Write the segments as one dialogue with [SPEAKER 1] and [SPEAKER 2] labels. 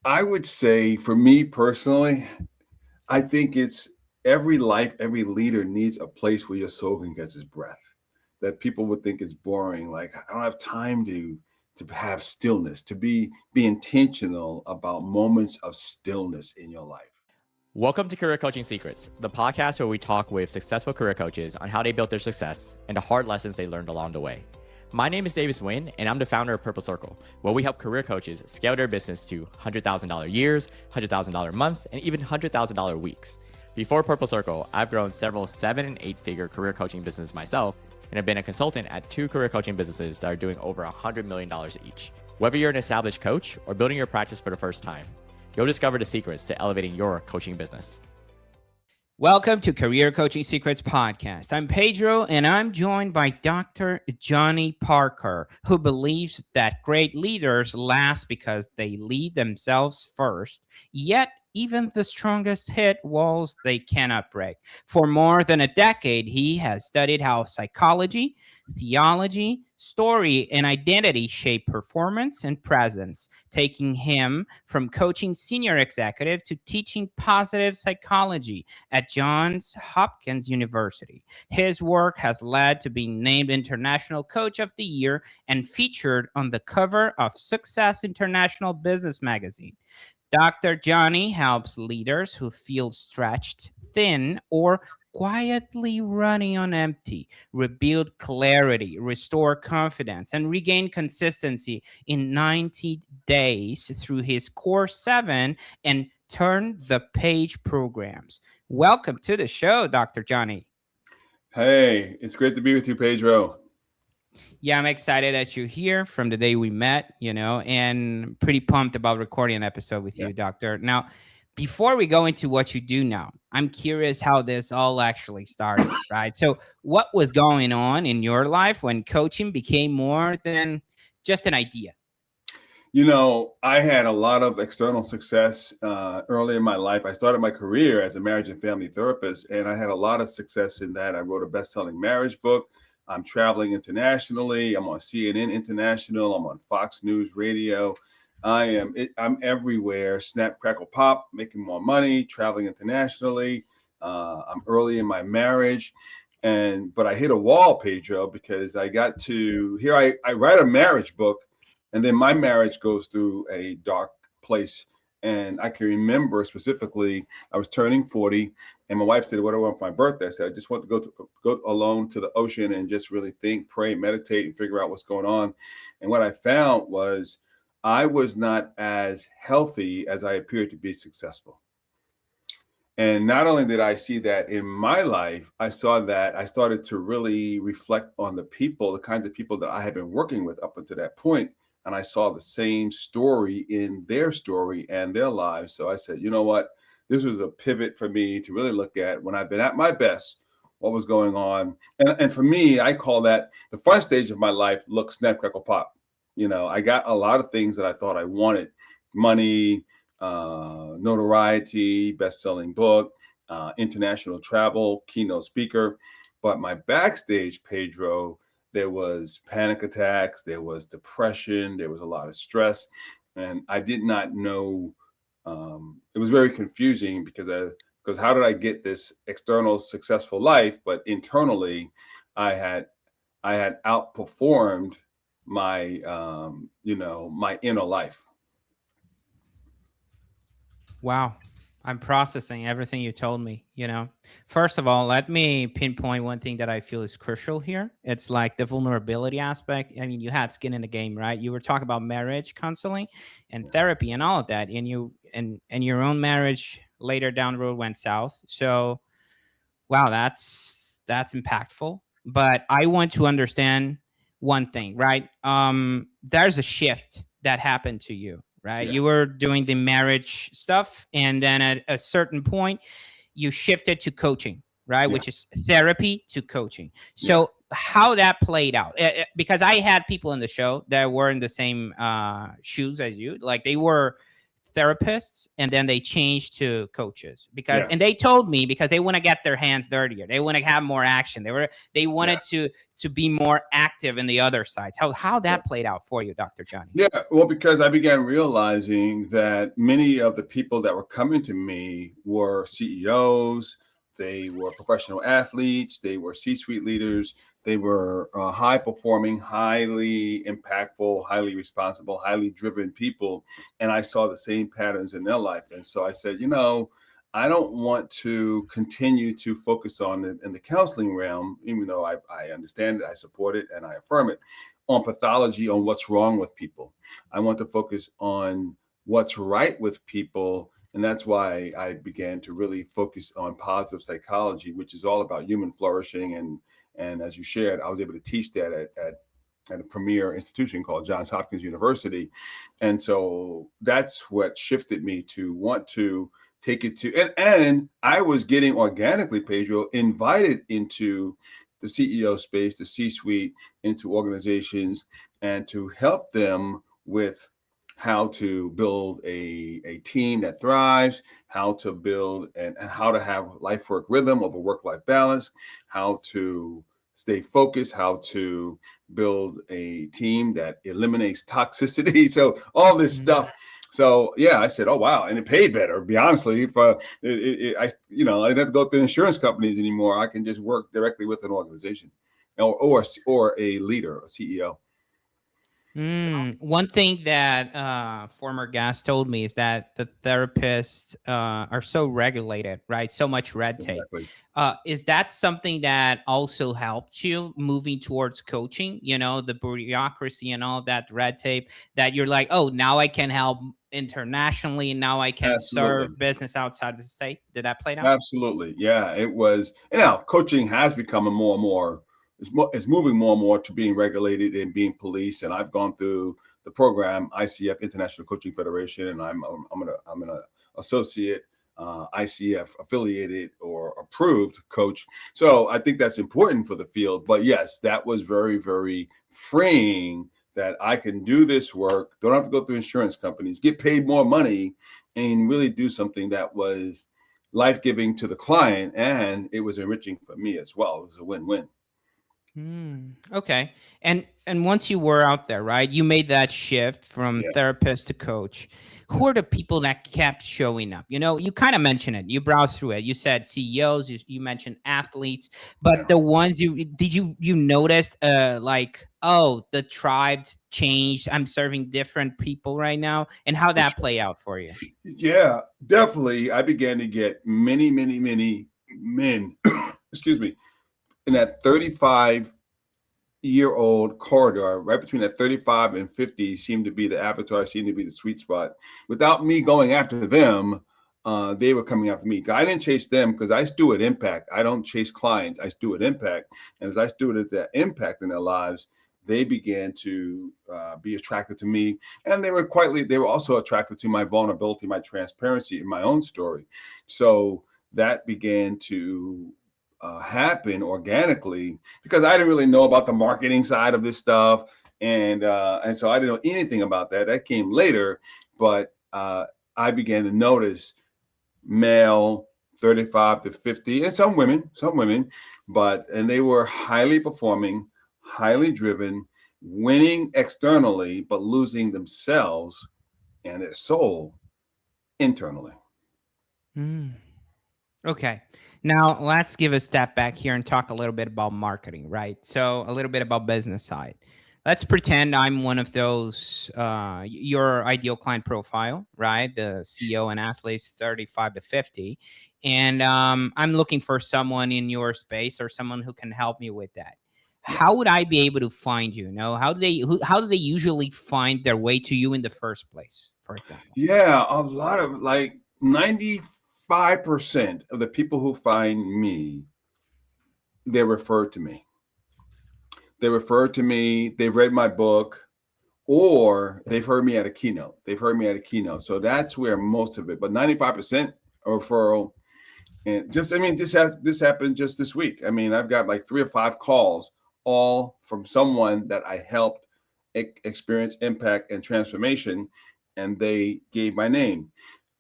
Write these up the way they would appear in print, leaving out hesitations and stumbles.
[SPEAKER 1] I would say for me personally, I think it's every leader needs a place where your soul can catch its breath. That people would think it's boring. Like I don't have time to have stillness, to be intentional about moments of stillness in your life.
[SPEAKER 2] Welcome to Career Coaching Secrets, the podcast where we talk with successful career coaches on how they built their success and the hard lessons they learned along the way. My name is Davis Wynn, and I'm the founder of Purple Circle, where we help career coaches scale their business to $100,000 years, $100,000 months, and even $100,000 weeks. Before Purple Circle, I've grown several 7- and 8-figure career coaching businesses myself, and have been a consultant at 2 career coaching businesses that are doing over $100 million each. Whether you're an established coach or building your practice for the first time, you'll discover the secrets to elevating your coaching business.
[SPEAKER 3] Welcome to Career Coaching Secrets Podcast. I'm Pedro, and I'm joined by Dr. Johnny Parker, who believes that great leaders last because they lead themselves first, yet even the strongest hit walls they cannot break. For more than a decade, he has studied how psychology, theology, story, and identity shape performance and presence, taking him from coaching senior executive to teaching positive psychology at Johns Hopkins University. His work has led to being named International Coach of the Year and featured on the cover of Success International Business Magazine. Dr. Johnny helps leaders who feel stretched thin or quietly running on empty, rebuild clarity, restore confidence, and regain consistency in 90 days through his Core 7 and Turn the Page programs. Welcome to the show, Dr. Johnny.
[SPEAKER 1] Hey, it's great to be with you, Pedro.
[SPEAKER 3] Yeah, I'm excited that you're here from the day we met, and pretty pumped about recording an episode with you, Doctor. Now, before we go into what you do now, I'm curious how this all actually started, right? So what was going on in your life when coaching became more than just an idea?
[SPEAKER 1] I had a lot of external success early in my life. I started my career as a marriage and family therapist, and I had a lot of success in that. I wrote a best-selling marriage book. I'm traveling internationally. I'm on CNN International. I'm on Fox News Radio. I'm everywhere. Snap, crackle, pop, making more money, traveling internationally. I'm early in my marriage. But I hit a wall, Pedro, because I got to here. I write a marriage book, and then my marriage goes through a dark place. And I can remember specifically, I was turning 40, and my wife said, "What do I want for my birthday?" I said, "I just want to go alone to the ocean and just really think, pray, meditate, and figure out what's going on." And what I found was I was not as healthy as I appeared to be successful. And not only did I see that in my life, I saw that I started to really reflect on the kinds of people that I had been working with up until that point. And I saw the same story in their story and their lives. So I said, you know what? This was a pivot for me to really look at when I've been at my best, what was going on. And for me, I call that the front stage of my life, look, snap, crackle, pop. I got a lot of things that I thought I wanted: money, notoriety, best-selling book, international travel, keynote speaker. But my backstage, Pedro, there was panic attacks, there was depression, there was a lot of stress, and I did not know. It was very confusing because how did I get this external successful life, but internally, I had outperformed my my inner life.
[SPEAKER 3] Wow. I'm processing everything you told me, First of all, let me pinpoint one thing that I feel is crucial here. It's like the vulnerability aspect. I mean, you had skin in the game, right? You were talking about marriage counseling and therapy and all of that. And your own marriage later down the road went south. So, wow, that's impactful. But I want to understand one thing, right? There's a shift that happened to you, right?
[SPEAKER 1] Yeah.
[SPEAKER 3] You were doing the marriage stuff, and then at a certain point, you shifted to coaching, right?
[SPEAKER 1] Yeah.
[SPEAKER 3] Which is therapy to coaching. So how that played out, because I had people in the show that were in the same shoes as you, like they were therapists and then they changed to coaches because,
[SPEAKER 1] Yeah.
[SPEAKER 3] and they told me because they want to get their hands dirtier. They want to have more action. They wanted to be more active in the other sides. How that played out for you, Dr. Johnny?
[SPEAKER 1] Yeah, well, because I began realizing that many of the people that were coming to me were CEOs, they were professional athletes, they were C-suite leaders, they were high performing, highly impactful, highly responsible, highly driven people. And I saw the same patterns in their life. And so I said, I don't want to continue to focus on it in the counseling realm, even though I understand it, I support it, and I affirm it, on pathology, on what's wrong with people. I want to focus on what's right with people. And that's why I began to really focus on positive psychology, which is all about human flourishing. And as you shared, I was able to teach that at a premier institution called Johns Hopkins University. And so that's what shifted me to want to take it to, and I was getting organically, Pedro, invited into the CEO space, the C-suite, into organizations, and to help them with how to build a team that thrives, how to build and how to have life work rhythm over work-life balance, how to stay focused, how to build a team that eliminates toxicity. So all this stuff. So yeah, I said, oh wow, and it paid better. To be honestly, if I didn't have to go through insurance companies anymore. I can just work directly with an organization, or a leader, a CEO.
[SPEAKER 3] One thing that former guest told me is that the therapists are so regulated, right? So much red tape.
[SPEAKER 1] Exactly.
[SPEAKER 3] Is that something that also helped you moving towards coaching? The bureaucracy and all that red tape that you're like, oh, now I can help internationally. Now I can
[SPEAKER 1] Absolutely.
[SPEAKER 3] serve business outside of the state. Did that play out?
[SPEAKER 1] Absolutely. Yeah, it was. Coaching has become more and more, it's moving more and more to being regulated and being policed. And I've gone through the program, ICF, International Coaching Federation, and I'm an associate ICF affiliated or approved coach. So I think that's important for the field. But yes, that was very, very freeing that I can do this work, don't have to go through insurance companies, get paid more money, and really do something that was life-giving to the client, and it was enriching for me as well. It was a win-win.
[SPEAKER 3] Okay. And once you were out there, right, you made that shift from therapist to coach. Who are the people that kept showing up? You kind of mentioned it. You browsed through it. You said CEOs. You mentioned athletes, but the ones you noticed like, oh, the tribe changed. I'm serving different people right now, and how that play out for you?
[SPEAKER 1] Yeah, definitely. I began to get many, many, many men, excuse me, in that 35-year-old corridor, right between that 35 and 50 seemed to be the avatar, seemed to be the sweet spot. Without me going after them, they were coming after me. I didn't chase them because I steward impact. I don't chase clients. I steward impact. And as I stewarded that impact in their lives, they began to be attracted to me. And they were also attracted to my vulnerability, my transparency in my own story. So that began to happen organically because I didn't really know about the marketing side of this stuff. And so I didn't know anything about that. That came later, but I began to notice male 35 to 50 and some women, and they were highly performing, highly driven, winning externally, but losing themselves and their soul internally.
[SPEAKER 3] Okay. Now let's give a step back here and talk a little bit about marketing, right? So a little bit about business side. Let's pretend I'm one of those, your ideal client profile, right? The CEO and athletes 35 to 50. And I'm looking for someone in your space or someone who can help me with that. How would I be able to find you? How do they usually find their way to you in the first place, for example?
[SPEAKER 1] Yeah, a lot of 95% of the people who find me, they refer to me. They've read my book, or they've heard me at a keynote. So that's where most of it, but 95% are referral. And this happened just this week. I've got like 3 or 5 calls, all from someone that I helped experience impact and transformation. and they gave my name,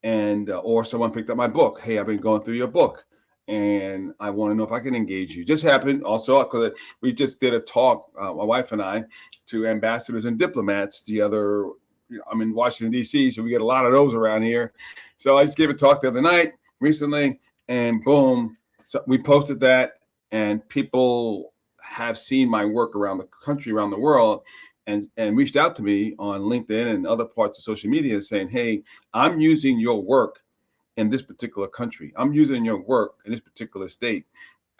[SPEAKER 1] and or someone picked up my book. Hey, I've been going through your book, and I want to know if I can engage you. Just happened also because we just did a talk, my wife and I, to ambassadors and diplomats the other. I'm in Washington D.C., so we get a lot of those around here. So I just gave a talk the other night recently, and boom, so we posted that, and people have seen my work around the country, around the world, and reached out to me on LinkedIn and other parts of social media saying, hey, I'm using your work in this particular country. I'm using your work in this particular state.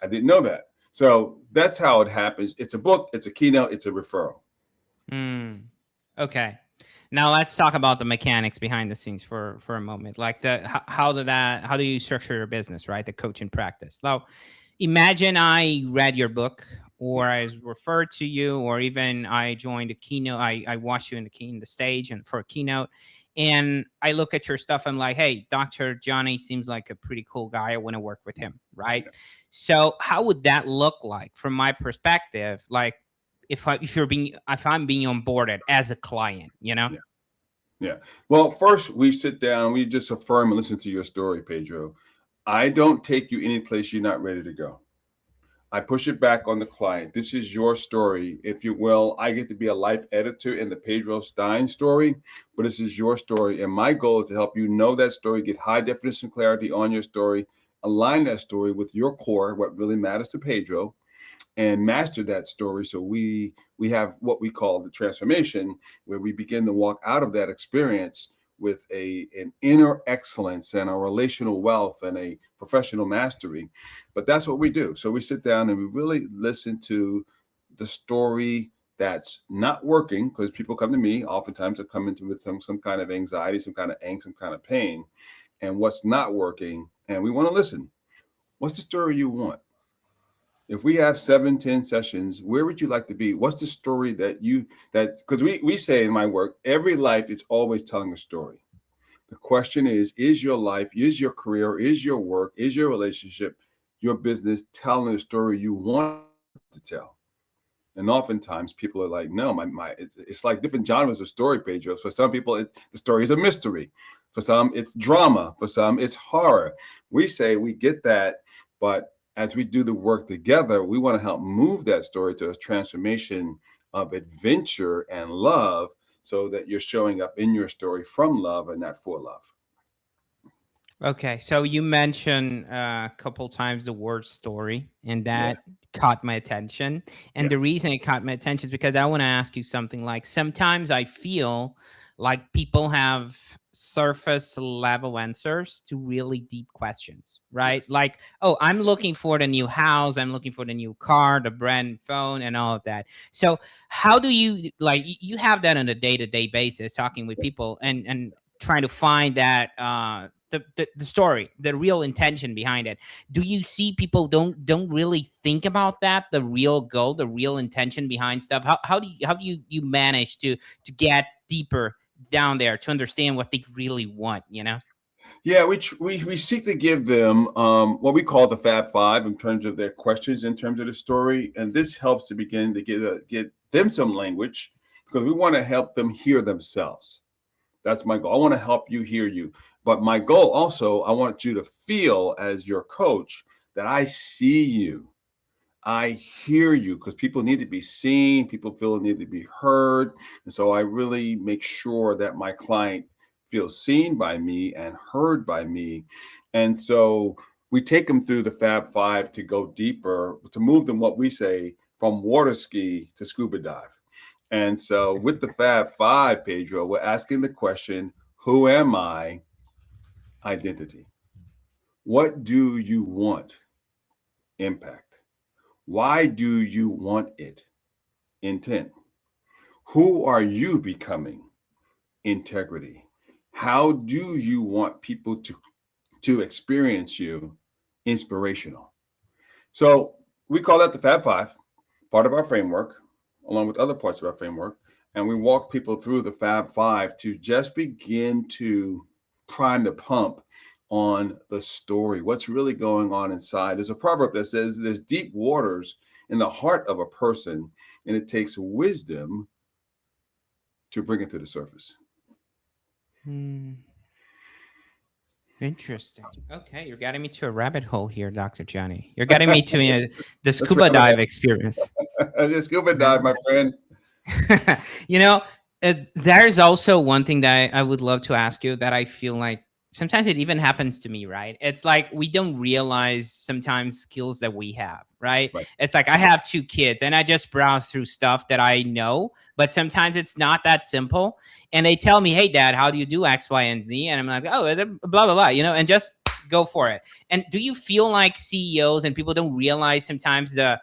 [SPEAKER 1] I didn't know that. So that's how it happens. It's a book, it's a keynote, it's a referral.
[SPEAKER 3] Okay. Now let's talk about the mechanics behind the scenes for a moment. Like how do you structure your business, right? The coaching practice. Now, imagine I read your book, or I was referred to you, or even I joined a keynote. I watched you in the stage and for a keynote, and I look at your stuff. I'm like, hey, Dr. Johnny seems like a pretty cool guy. I want to work with him, right?
[SPEAKER 1] Yeah.
[SPEAKER 3] So how would that look like from my perspective? Like if I'm being onboarded as a client, you know?
[SPEAKER 1] Yeah. Yeah. Well, first we sit down, we just affirm and listen to your story, Pedro. I don't take you any place you're not ready to go. I push it back on the client. This is your story. If you will, I get to be a life editor in the Pedro Stein story, but this is your story. And my goal is to help you know that story, get high definition clarity on your story, align that story with your core, what really matters to Pedro, and master that story. So we have what we call the transformation, where we begin to walk out of that experience with an inner excellence and a relational wealth and a professional mastery. But that's what we do. So we sit down and we really listen to the story that's not working, because people come to me oftentimes to come into with some kind of anxiety, some kind of angst, some kind of pain, and what's not working. And we want to listen. What's the story you want? If we have 7, 10 sessions, where would you like to be? What's the story because we say in my work, every life is always telling a story. The question is your life, is your career, is your work, is your relationship, your business telling the story you want to tell? And oftentimes people are like, no, it's like different genres of story, Pedro. For some people, the story is a mystery. For some, it's drama. For some, it's horror. We say we get that, but as we do the work together, we want to help move that story to a transformation of adventure and love, so that you're showing up in your story from love and not for love.
[SPEAKER 3] Okay, so you mentioned a couple times the word story, and
[SPEAKER 1] Yeah,
[SPEAKER 3] that caught my attention. And
[SPEAKER 1] yeah,
[SPEAKER 3] the reason it caught my attention is because I want to ask you something. Like, sometimes I feel like people have surface level answers to really deep questions, right?
[SPEAKER 1] yes.
[SPEAKER 3] Like, oh, I'm looking for the new house, I'm looking for the new car, the brand phone, and all of that. So how do you, like, you have that on a day-to-day basis, talking with people and trying to find that the story, the real intention behind it. Do you see people don't really think about that, the real goal, the real intention behind stuff? How do you manage to get deeper down there to understand what they really want, you know?
[SPEAKER 1] Yeah, we seek to give them what we call the Fab Five in terms of their questions, in terms of the story, and this helps to begin to get them some language, because we want to help them hear themselves. That's my goal. I want to help you hear you, but my goal also, I want you to feel as your coach that I see you. I hear you, because people need to be seen, people feel need to be heard. And so I really make sure that my client feels seen by me and heard by me. And so we take them through the Fab Five to go deeper, to move them, what we say, from water ski to scuba dive. And so with the Fab Five, Pedro, we're asking the question, who am I? Identity. What do you want? Impact. Why do you want it? Intent. Who are you becoming? Integrity. How do you want people to experience you? Inspirational. So we call that the Fab Five, part of our framework, along with other parts of our framework. And we walk people through the Fab Five to just begin to prime the pump on the story, what's really going on inside. There's a proverb that says there's deep waters in the heart of a person, and it takes wisdom to bring it to the surface.
[SPEAKER 3] Hmm. Interesting. Okay, you're getting me to a rabbit hole here, Dr. Johnny. You're getting me to the
[SPEAKER 1] Let's
[SPEAKER 3] scuba
[SPEAKER 1] wrap it
[SPEAKER 3] dive
[SPEAKER 1] up.
[SPEAKER 3] experience.
[SPEAKER 1] Just scuba dive, my friend.
[SPEAKER 3] you know, there's also one thing that I would love to ask you that I feel like sometimes it even happens to me, right? It's like we don't realize sometimes skills that we have, right?
[SPEAKER 1] Right.
[SPEAKER 3] It's like I have two kids and I just browse through stuff that I know, but sometimes it's not that simple. And they tell me, hey, dad, how do you do X, Y, and Z? And I'm like, oh, blah, blah, blah, and just go for it. And do you feel like CEOs and people don't realize sometimes the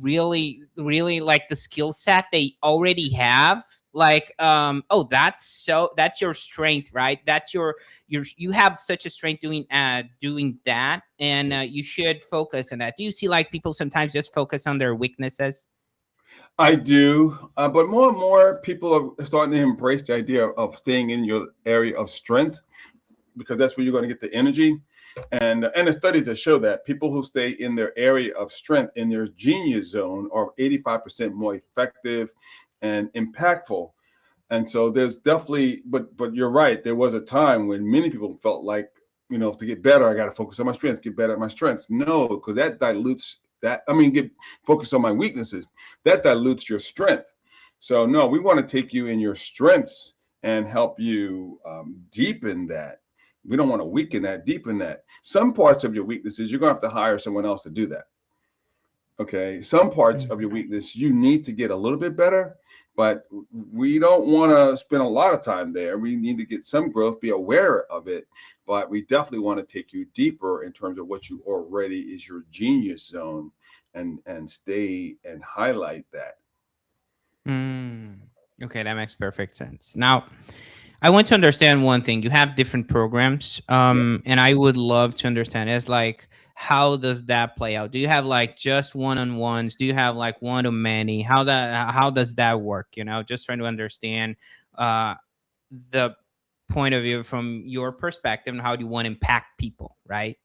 [SPEAKER 3] really like the skill set they already have, like oh, that's your strength, right? That's you have such a strength doing that, and you should focus on that. Do you see like people sometimes just focus on their weaknesses?
[SPEAKER 1] I do, but more and more people are starting to embrace the idea of staying in your area of strength, because that's where you're going to get the energy. And the studies that show that people who stay in their area of strength, in their genius zone, are 85% more effective and impactful. And so there's definitely, but you're right. There was a time when many people felt like, to get better, I got to focus on my strengths, get better at my strengths. No, because that dilutes that. I mean, get focused on my weaknesses. That dilutes your strength. So no, we want to take you in your strengths and help you deepen that. We don't want to weaken that, deepen that. Some parts of your weaknesses, you're going to have to hire someone else to do that. Okay. Some parts of your weakness, you need to get a little bit better, but we don't want to spend a lot of time there. We need to get some growth, be aware of it, but we definitely want to take you deeper in terms of what you already is your genius zone, and stay and highlight that.
[SPEAKER 3] Mm. Okay, that makes perfect sense. Now, I want to understand one thing. You have different programs,
[SPEAKER 1] Yeah.
[SPEAKER 3] and I would love to understand is like how does that play out? Do you have like just one-on-ones? Do you have like one to many? How does that work? Just trying to understand uh, the point of view from your perspective and how do you want to impact people, right?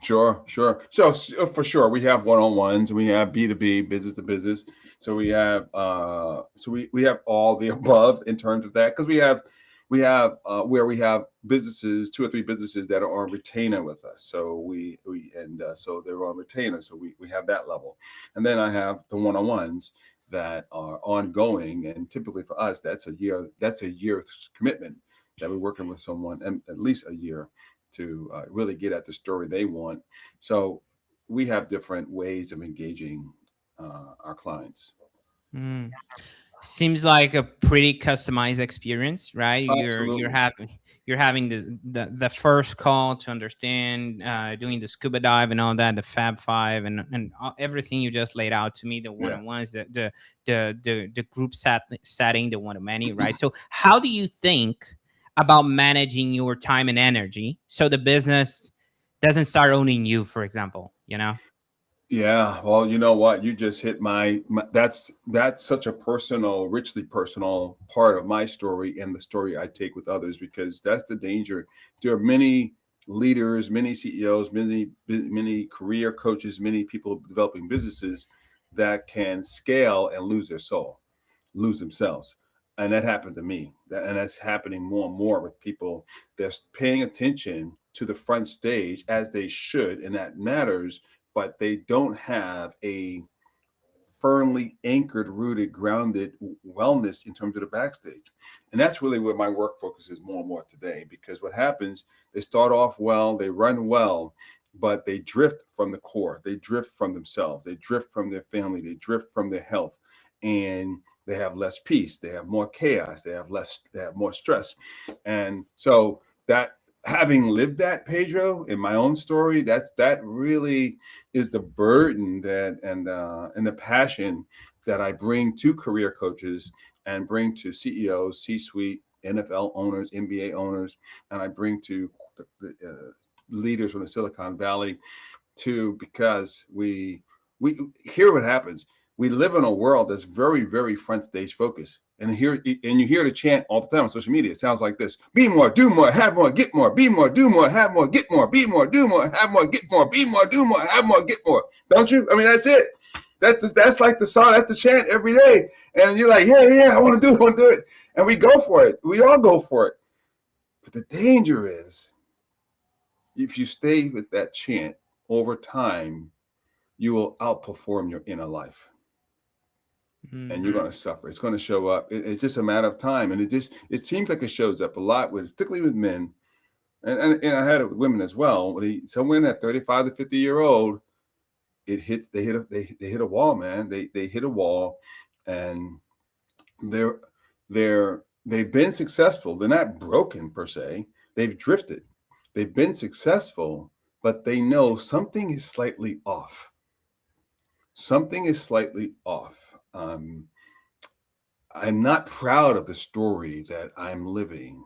[SPEAKER 1] Sure, sure. So for sure, we have one-on-ones, and we have B2B, business to business. So we have all the above in terms of that, because we have where we have businesses, two or three businesses that are on retainer with us. So so they're on retainer. So we have that level, and then I have the one-on-ones that are ongoing, and typically for us, that's a year. That's a year commitment that we're working with someone, and at least a year to really get at the story they want. So we have different ways of engaging our clients.
[SPEAKER 3] Mm. Seems like a pretty customized experience, right? You're
[SPEAKER 1] Absolutely.
[SPEAKER 3] having the first call to understand, doing the scuba dive and all that, the Fab Five, and everything you just laid out to me, the one
[SPEAKER 1] Yeah.
[SPEAKER 3] on ones, the group setting, the one to many, right? So how do you think about managing your time and energy so the business doesn't start owning you, for example?
[SPEAKER 1] Yeah, well, you know what? You just hit my that's such a personal, richly personal part of my story, and the story I take with others, because that's the danger. There are many leaders, many CEOs, many career coaches, many people developing businesses that can scale and lose their soul, lose themselves. And that happened to me. And that's happening more and more with people that's paying attention to the front stage, as they should, and that matters, but they don't have a firmly anchored, rooted, grounded wellness in terms of the backstage. And that's really where my work focuses more and more today, because what happens, they start off well, they run well, but they drift from the core. They drift from themselves. They drift from their family. They drift from their health. And they have less peace. They have more chaos. They have more stress. And so that, having lived that, Pedro, in my own story, that really is the burden and the passion that I bring to career coaches, and bring to CEOs, C-suite, NFL owners, NBA owners, and I bring to the leaders from the Silicon Valley too, because we hear what happens. We live in a world that's very, very front stage focused. And you hear the chant all the time on social media. It sounds like this: be more, do more, have more, get more, be more, do more, have more, get more, be more, do more, have more, get more, be more, do more, have more, get more. Don't you? I mean, that's it. That's like the song, that's the chant every day. And you're like, yeah, I want to do it. And we go for it. We all go for it. But the danger is if you stay with that chant over time, you will outperform your inner life. And you're going to suffer. It's going to show up. It's just a matter of time. And it seems like it shows up a lot with, particularly with men. And I had it with women as well. Somewhere in that 35 to 50-year old, they hit a wall, man. They hit a wall, and they've been successful. They're not broken per se. They've drifted. They've been successful, but they know something is slightly off. Something is slightly off. I'm not proud of the story that I'm living.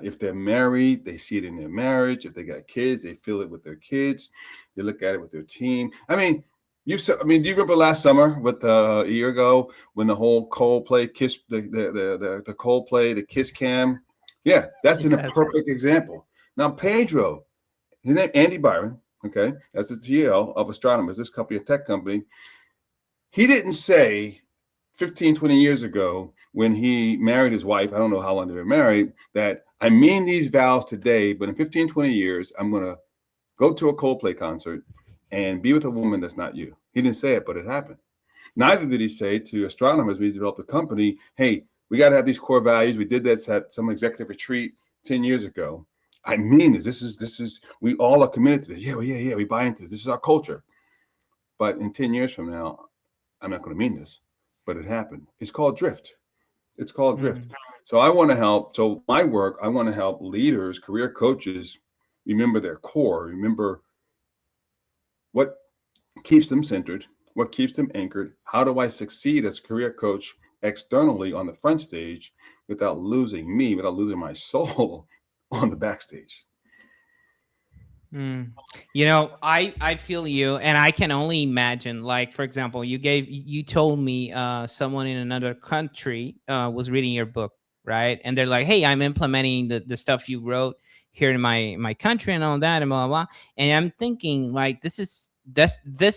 [SPEAKER 1] If they're married, they see it in their marriage. If they got kids, they feel it with their kids. They look at it with their team. I mean, do you remember last summer a year ago when the whole Coldplay kiss, the Coldplay, the kiss cam? Yeah, that's a perfect example. Now, Pedro, his name Andy Byron, okay, that's the CEO of Astronomers, this company, a tech company. He didn't say 15, 20 years ago when he married his wife, I don't know how long they were married, that I mean these vows today, but in 15, 20 years, I'm going to go to a Coldplay concert and be with a woman that's not you. He didn't say it, but it happened. Neither did he say to Astronomers when he developed the company, hey, we got to have these core values. We did that at some executive retreat 10 years ago. I mean this. This is, we all are committed to this. Yeah, we buy into this. This is our culture. But in 10 years from now, I'm not going to mean this, but it happened. It's called drift. It's called drift. So I want to help. So my work, I want to help leaders, career coaches, remember their core, remember what keeps them centered, what keeps them anchored. How do I succeed as a career coach externally on the front stage without losing me, without losing my soul on the backstage?
[SPEAKER 3] I feel you, and I can only imagine, like, for example, you told me someone in another country was reading your book, right? And they're like, hey, I'm implementing the stuff you wrote here in my country and all that and blah blah blah. And I'm thinking, like, this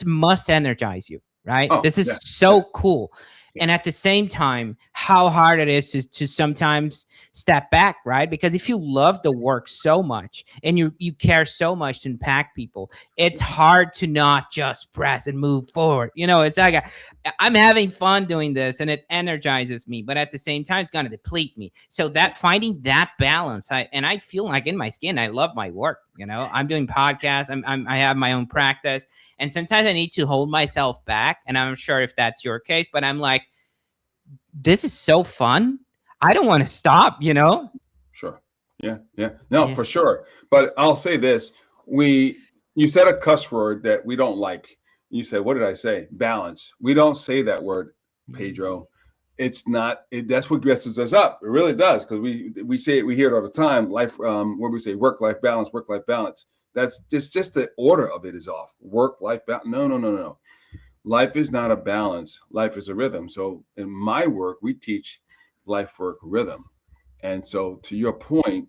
[SPEAKER 3] must energize you, right? This is so cool. And at the same time, how hard it is to sometimes step back, right? Because if you love the work so much and you care so much to impact people, it's hard to not just press and move forward. It's like I'm having fun doing this and it energizes me, but at the same time, it's going to deplete me. So that finding that balance, I feel like in my skin, I love my work. I'm doing podcasts. I have my own practice. And sometimes I need to hold myself back. And I'm sure if that's your case, but I'm like, this is so fun. I don't want to stop,
[SPEAKER 1] Sure. Yeah. No, for sure. But I'll say this. You said a cuss word that we don't like. You said, what did I say? Balance. We don't say that word, Pedro. It's not, that's what messes us up. It really does. Because we say it, we hear it all the time. Life, where we say work-life balance, work-life balance. That's just the order of it is off. Work-life balance. No. Life is not a balance. Life is a rhythm. So in my work, we teach life work rhythm. And so to your point,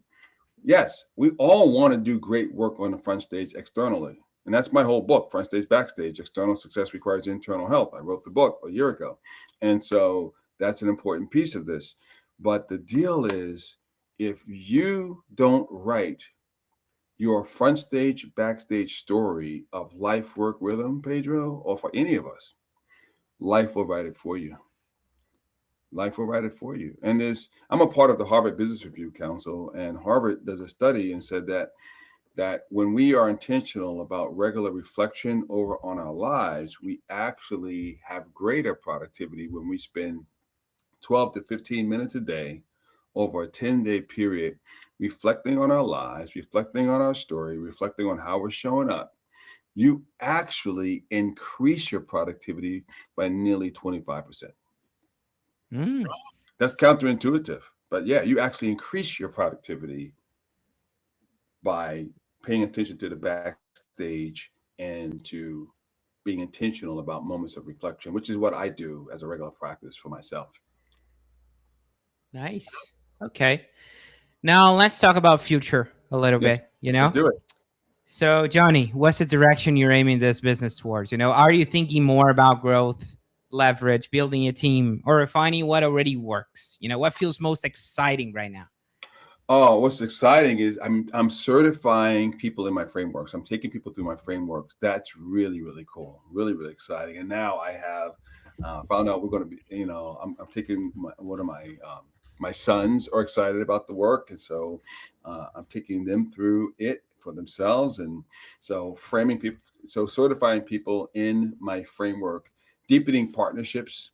[SPEAKER 1] yes, we all want to do great work on the front stage externally. And that's my whole book, Front Stage, Backstage, External Success Requires Internal Health. I wrote the book a year ago. And so that's an important piece of this. But the deal is, if you don't write your front stage, backstage story of life work rhythm, Pedro, or for any of us, life will write it for you. Life will write it for you. And I'm a part of the Harvard Business Review Council, and Harvard does a study and said that when we are intentional about regular reflection over on our lives, we actually have greater productivity when we spend 12 to 15 minutes a day over a 10-day period, reflecting on our lives, reflecting on our story, reflecting on how we're showing up. You actually increase your productivity by nearly 25%. That's counterintuitive, but yeah, you actually increase your productivity by paying attention to the backstage and to being intentional about moments of reflection, which is what I do as a regular practice for myself.
[SPEAKER 3] Nice. Okay. Now let's talk about future a little bit,
[SPEAKER 1] Let's do it.
[SPEAKER 3] So Johnny, what's the direction you're aiming this business towards? Are you thinking more about growth, leverage, building a team, or refining what already works? What feels most exciting right now?
[SPEAKER 1] Oh, what's exciting is I'm certifying people in my frameworks. I'm taking people through my frameworks. That's really really cool, really really exciting. And now I have found out we're going to be. I'm taking one of my sons are excited about the work, and so I'm taking them through it for themselves. And so framing people, so certifying people in my framework, deepening partnerships,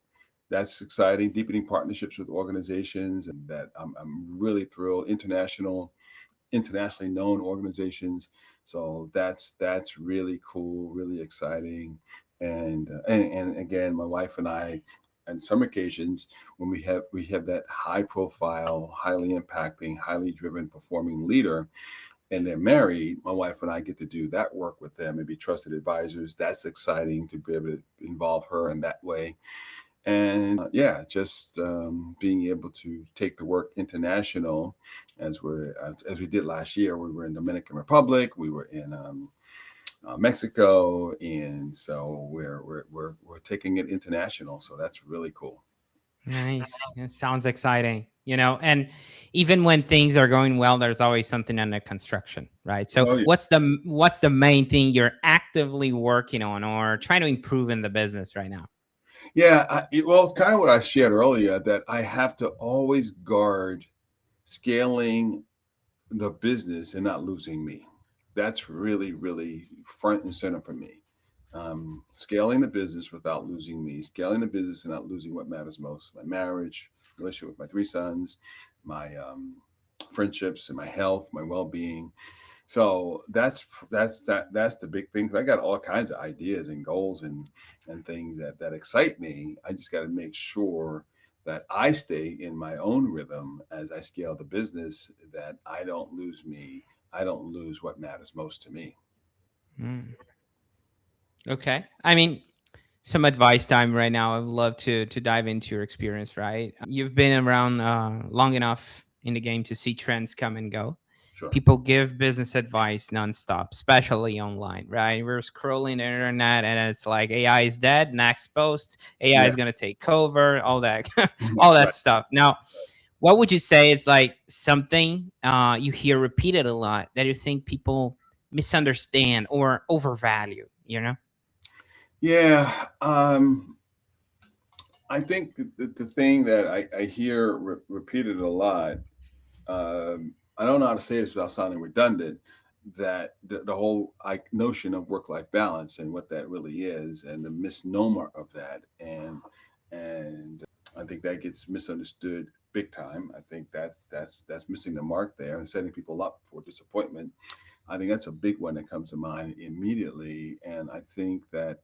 [SPEAKER 1] that's exciting. Deepening partnerships with organizations, and that I'm really thrilled. Internationally known organizations. So that's really cool, really exciting. And again, my wife and I, on some occasions, when we have that high profile, highly impacting, highly driven, performing leader, and they're married, my wife and I get to do that work with them and be trusted advisors. That's exciting to be able to involve her in that way. And yeah, just being able to take the work international, as we did last year. We were in Dominican Republic, we were in Mexico, and so we're taking it international. So that's really cool.
[SPEAKER 3] Nice. It sounds exciting. And even when things are going well, there's always something under construction, right? So
[SPEAKER 1] Oh yeah.
[SPEAKER 3] what's the main thing you're actively working on or trying to improve in the business right now?
[SPEAKER 1] Yeah, well, it's kind of what I shared earlier, that I have to always guard scaling the business and not losing me. That's really, really front and center for me. Scaling the business without losing me, scaling the business and not losing what matters most: my marriage, relationship with my three sons, my friendships, and my health, my well-being. So that's the big thing. 'Cause I got all kinds of ideas and goals and things that excite me. I just got to make sure that I stay in my own rhythm as I scale the business, that I don't lose me. I don't lose what matters most to me.
[SPEAKER 3] Mm. Okay. I mean, some advice time right now. I'd love to dive into your experience, right? You've been around long enough in the game to see trends come and go.
[SPEAKER 1] Sure.
[SPEAKER 3] People give business advice nonstop, especially online, right? We're scrolling the internet and it's like AI is dead, next post, AI
[SPEAKER 1] Yeah.
[SPEAKER 3] is gonna take over, all that, all that
[SPEAKER 1] Right.
[SPEAKER 3] stuff. Now, what would you say it's like something you hear repeated a lot that you think people misunderstand or overvalue,
[SPEAKER 1] Yeah. I think the thing that I hear repeated a lot, I don't know how to say this without sounding redundant, that the whole notion of work-life balance and what that really is, and the misnomer of that, and I think that gets misunderstood big time. I think that's missing the mark there and setting people up for disappointment. I think that's a big one that comes to mind immediately. And I think that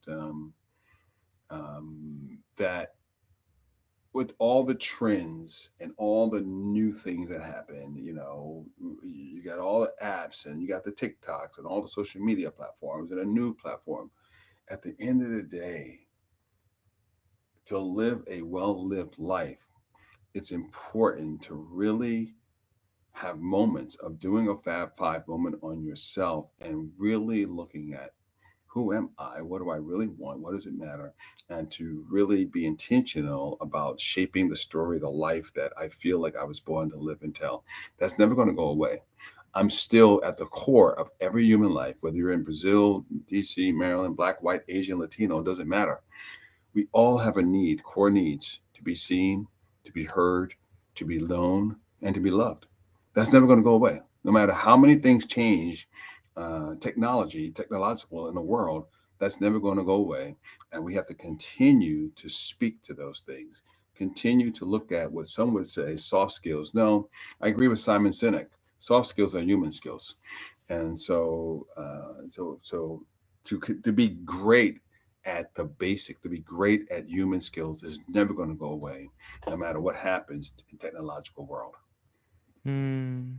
[SPEAKER 1] with all the trends and all the new things that happen, you got all the apps and you got the TikToks and all the social media platforms and a new platform. At the end of the day, to live a well lived life, it's important to really have moments of doing a Fab Five moment on yourself and really looking at, who am I? What do I really want? What does it matter? And to really be intentional about shaping the story, the life that I feel like I was born to live and tell. That's never going to go away. I'm still at the core of every human life, whether you're in Brazil, DC, Maryland, Black, white, Asian, Latino, it doesn't matter. We all have a need, core needs: to be seen, to be heard, to be known, and to be loved. That's never going to go away. No matter how many things change, technological in the world, that's never going to go away. And we have to continue to speak to those things, continue to look at what some would say soft skills. No, I agree with Simon Sinek. Soft skills are human skills. And so to be great at the basic, to be great at human skills is never going to go away, no matter what happens in technological world.
[SPEAKER 3] Hmm.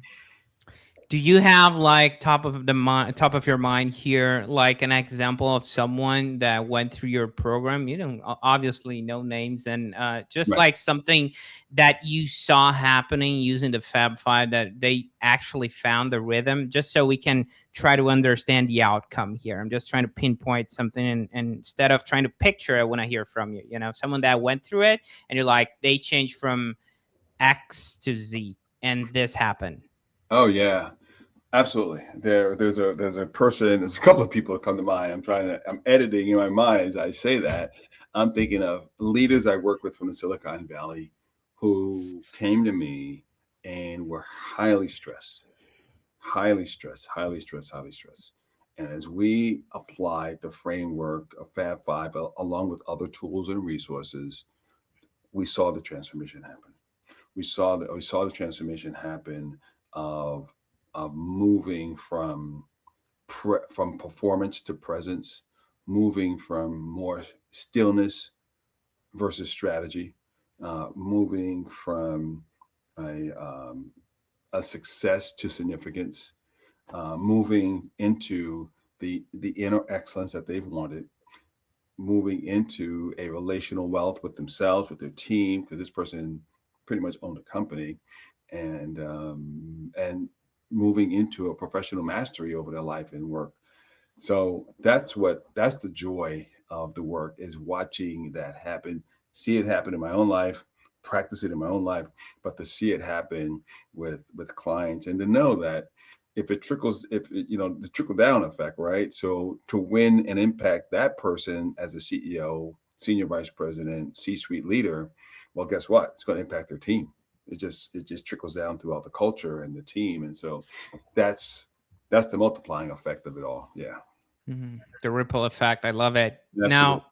[SPEAKER 3] Do you have like top of your mind here, like an example of someone that went through your program? Obviously no names, and just
[SPEAKER 1] Right.
[SPEAKER 3] like something that you saw happening using the Fab Five that they actually found the rhythm, just so we can try to understand the outcome here. I'm just trying to pinpoint something, and instead of trying to picture it when I hear from you, someone that went through it, and you're like, they changed from X to Z, and this happened.
[SPEAKER 1] Oh yeah, absolutely. There's a person. There's a couple of people that come to mind. I'm editing in my mind as I say that. I'm thinking of leaders I work with from the Silicon Valley who came to me and were highly stressed, highly stressed, highly stressed, highly stressed. And as we applied the framework of Fab Five along with other tools and resources, we saw the transformation happen. We saw the transformation happen of moving from performance to presence, moving from more stillness versus strategy, moving from a, um, a success to significance, moving into the inner excellence that they've wanted, moving into a relational wealth with themselves, with their team, because this person pretty much owned a company, and moving into a professional mastery over their life and work. So that's the joy of the work, is watching that happen, see it happen in my own life, practice it in my own life, but to see it happen with clients, and to know that if it trickles, if it, the trickle down effect, right? So to win and impact that person as a CEO, senior vice president, C-suite leader, well, guess what? It's going to impact their team. It just trickles down throughout the culture and the team, and so that's that's the multiplying effect of it all. Yeah.
[SPEAKER 3] The ripple effect. I love it.
[SPEAKER 1] Absolutely.
[SPEAKER 3] Now,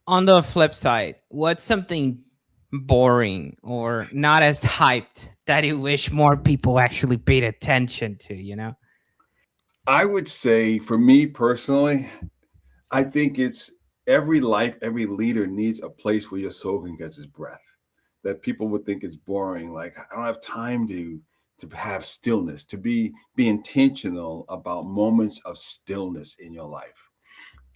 [SPEAKER 3] on the flip side, what's something boring or not as hyped that you wish more people actually paid attention to, you know?
[SPEAKER 1] I would say for me personally, I think it's every leader needs a place where your soul can catch its breath. That people would think it's boring. Like, I don't have time to have stillness, to be intentional about moments of stillness in your life.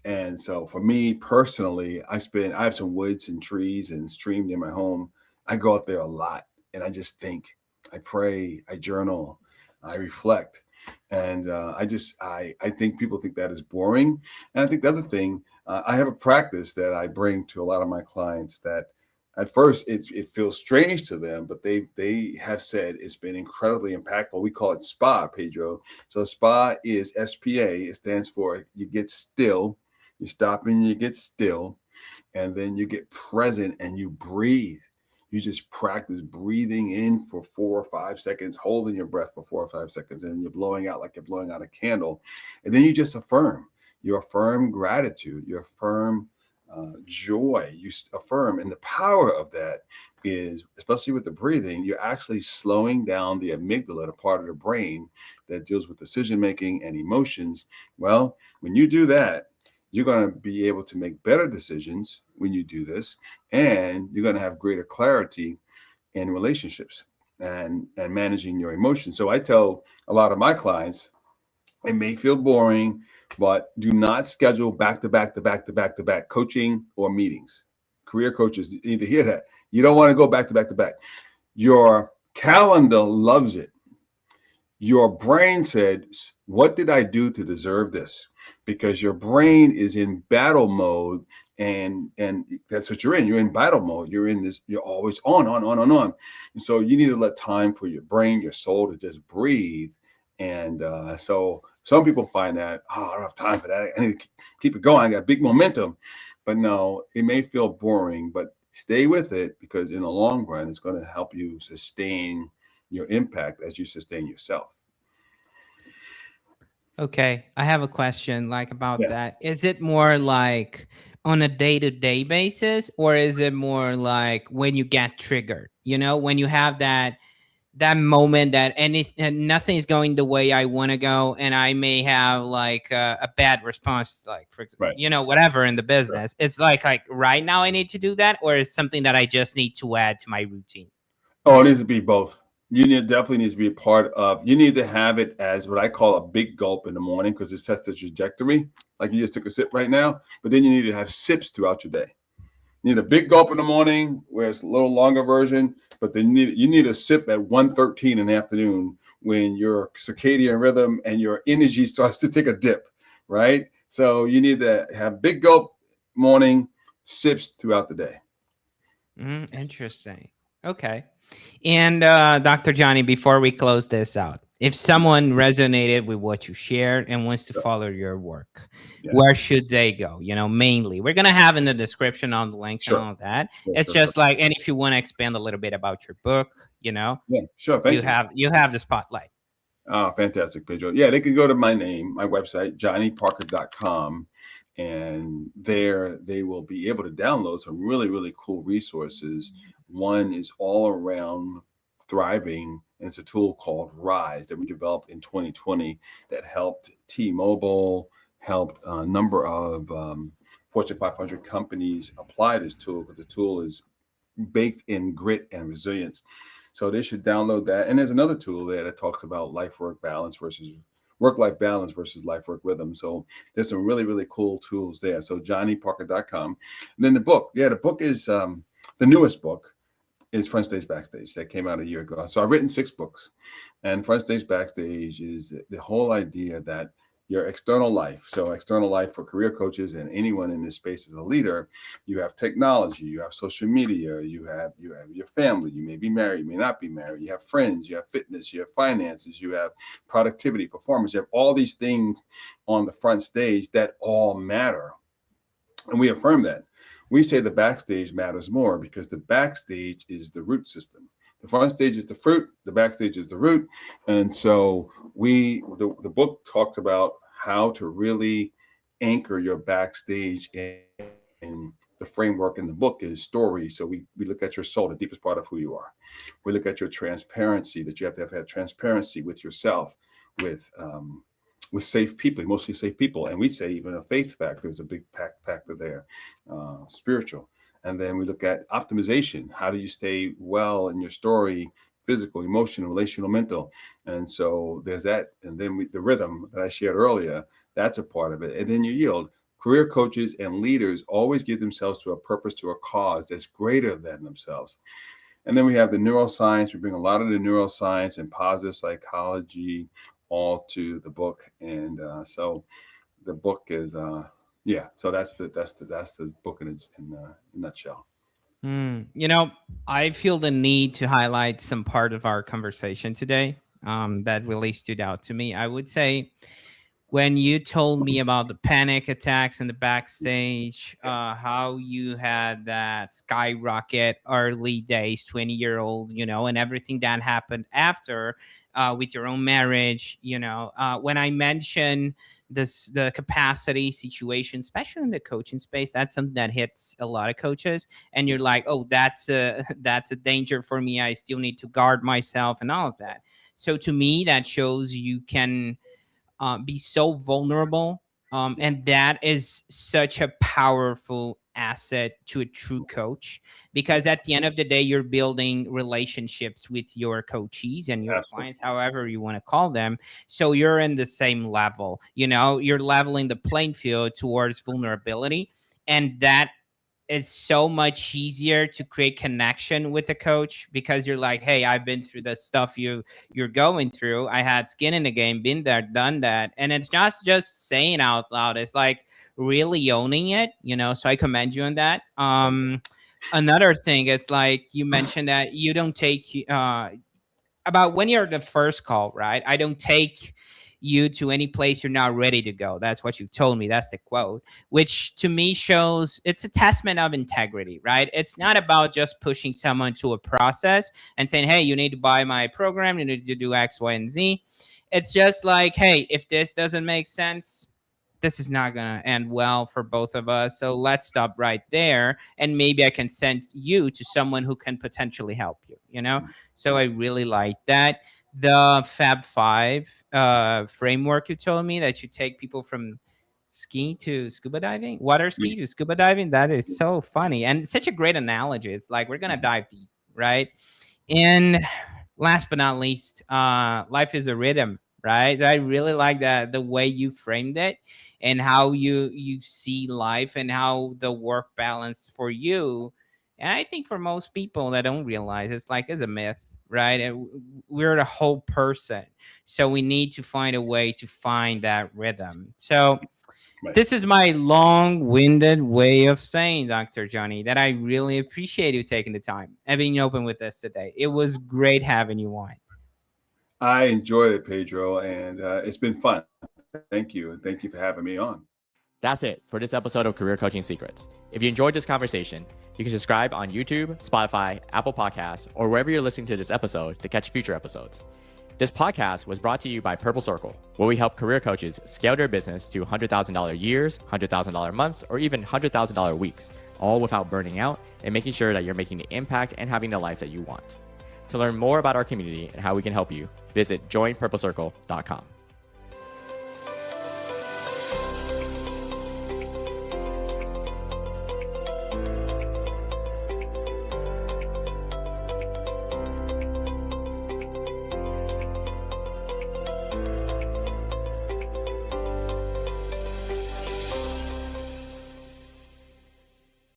[SPEAKER 1] And so for me personally, I have some woods and trees and stream near my home. I go out there a lot and I just think, I pray, I journal, I reflect. And I think people think that is boring. And I think the other thing, I have a practice that I bring to a lot of my clients that at first it feels strange to them, but they have said it's been incredibly impactful. We call it SPA, Pedro. So SPA is SPA. It stands for you get still, you stop and you get still, and then you get present and you breathe. You just practice breathing in for 4 or 5 seconds, holding your breath for 4 or 5 seconds, and you're blowing out like you're blowing out a candle. And then you just affirm. You affirm gratitude. You affirm joy. You affirm. And the power of that is, especially with the breathing, you're actually slowing down the amygdala, the part of the brain that deals with decision making and emotions. Well, when you do that, you're going to be able to make better decisions when you do this, and you're going to have greater clarity in relationships and managing your emotions. So I tell a lot of my clients, it may feel boring, but do not schedule back to back to back to back to back coaching or meetings. Career coaches need to hear that. You don't want to go back to back to back. Your calendar loves it. Your brain said, what did I do to deserve this? Because your brain is in battle mode, and that's what you're in. You're in battle mode. You're in this, you're always on. And so you need to let time for your brain, your soul to just breathe. And so some people find that, oh, I don't have time for that. I need to keep it going. I got big momentum. But no, it may feel boring, but stay with it, because in the long run, it's going to help you sustain your impact as you sustain yourself.
[SPEAKER 3] Okay, I have a question like about
[SPEAKER 1] Yeah,
[SPEAKER 3] that. Is it more like on a day-to-day basis, or is it more like when you get triggered? You know, when you have that moment that and nothing is going the way I want to go, and I may have like a bad response, like for example,
[SPEAKER 1] right.
[SPEAKER 3] you know, whatever in the
[SPEAKER 1] Sure.
[SPEAKER 3] business. It's like right now I need to do that, or is something that I just need to add to my routine?
[SPEAKER 1] Oh, it needs to be both. Definitely needs to be a part of. You need to have it as what I call a big gulp in the morning, because it sets the trajectory. Like you just took a sip right now, but then you need to have sips throughout your day. You need a big gulp in the morning, where it's a little longer version, but then you need a sip at 1:13 in the afternoon, when your circadian rhythm and your energy starts to take a dip, right? So you need to have big gulp morning, sips throughout the day.
[SPEAKER 3] Interesting. Okay. And Dr. Johnny, before we close this out, if someone resonated with what you shared and wants to
[SPEAKER 1] So,
[SPEAKER 3] follow your work,
[SPEAKER 1] yeah,
[SPEAKER 3] where should they go? Mainly, we're gonna have in the description all the links and
[SPEAKER 1] sure.
[SPEAKER 3] all of that.
[SPEAKER 1] Sure,
[SPEAKER 3] It's
[SPEAKER 1] sure, sure.
[SPEAKER 3] just like, and if you want to expand a little bit about your book,
[SPEAKER 1] Yeah, sure.
[SPEAKER 3] you
[SPEAKER 1] Thank you.
[SPEAKER 3] have the spotlight.
[SPEAKER 1] Oh, fantastic, Pedro. Yeah, they can go to my name, my website, johnnyparker.com. And there they will be able to download some really, really cool resources. One is all around thriving, and it's a tool called Rise that we developed in 2020 that helped T-Mobile, helped a number of Fortune 500 companies apply this tool, because the tool is baked in grit and resilience. So they should download that. And there's another tool there that talks about life work balance versus work life balance versus life work rhythm. So there's some really, really cool tools there. So johnnyparker.com. And then the book. Yeah, the book is the newest book is Front Stage Backstage, that came out a year ago. So I've written 6 books. And Front Stage Backstage is the whole idea that your external life, so external life for career coaches and anyone in this space as a leader, you have technology, you have social media, you have your family, you may be married, you may not be married, you have friends, you have fitness, you have finances, you have productivity, performance, you have all these things on the front stage that all matter. And we affirm that. We say the backstage matters more because the backstage is the root system. The front stage is the fruit, the backstage is the root. And so the book talks about how to really anchor your backstage, and the framework in the book is story. So we look at your soul, the deepest part of who you are. We look at your transparency, that you have to have had transparency with yourself, with safe people, mostly safe people. And we say even a faith factor is a big factor there, spiritual. And then we look at optimization. How do you stay well in your story, physical, emotional, relational, mental? And so there's that. And then the rhythm that I shared earlier, that's a part of it. And then you yield. Career coaches and leaders always give themselves to a purpose, to a cause that's greater than themselves. And then we have the neuroscience. We bring a lot of the neuroscience and positive psychology all to the book. And so the book is, yeah. So that's the book in a nutshell.
[SPEAKER 3] I feel the need to highlight some part of our conversation today that really stood out to me. I would say when you told me about the panic attacks in the backstage, how you had that skyrocket early days, 20-year-old, and everything that happened after with your own marriage, when I mentioned the capacity situation, especially in the coaching space, that's something that hits a lot of coaches. And you're like, oh, that's a that's a danger for me. I still need to guard myself and all of that. So to me, that shows you can be so vulnerable. And that is such a powerful asset to a true coach, because at the end of the day, you're building relationships with your coachees and your
[SPEAKER 1] Absolutely.
[SPEAKER 3] clients, however you want to call them. So you're in the same level, you're leveling the playing field towards vulnerability. And that it's so much easier to create connection with a coach, because you're like, hey, I've been through the stuff you're going through. I had skin in the game, been there, done that. And it's just saying out loud, it's like really owning it, so I commend you on that. Another thing, it's like you mentioned that you don't take about when you're the first call, right? I don't take you to any place you're not ready to go. That's what you told me. That's the quote, which to me shows it's a testament of integrity, right? It's not about just pushing someone to a process and saying, hey, you need to buy my program, you need to do X, Y, and Z. It's just like, hey, if this doesn't make sense, this is not going to end well for both of us. So let's stop right there. And maybe I can send you to someone who can potentially help you. So I really like that. The Fab Five framework you told me, that you take people from ski to scuba diving, water ski to scuba diving. That is so funny and such a great analogy. It's like we're going to dive deep, right? And last but not least, life is a rhythm, right? I really like that, the way you framed it, and how you see life and how the work balance for you. And I think for most people that don't realize, it's like it's a myth, right? And we're the whole person, so we need to find a way to find that rhythm. So
[SPEAKER 1] Right.
[SPEAKER 3] this is my long-winded way of saying, Dr. Johnny, that I really appreciate you taking the time and being open with us today. It was great having you on.
[SPEAKER 1] I enjoyed it, Pedro, and it's been fun. Thank you. And thank you for having me on.
[SPEAKER 2] That's it for this episode of Career Coaching Secrets. If you enjoyed this conversation, you can subscribe on YouTube, Spotify, Apple Podcasts, or wherever you're listening to this episode to catch future episodes. This podcast was brought to you by Purple Circle, where we help career coaches scale their business to $100,000 years, $100,000 months, or even $100,000 weeks, all without burning out and making sure that you're making the impact and having the life that you want. To learn more about our community and how we can help you, visit joinpurplecircle.com.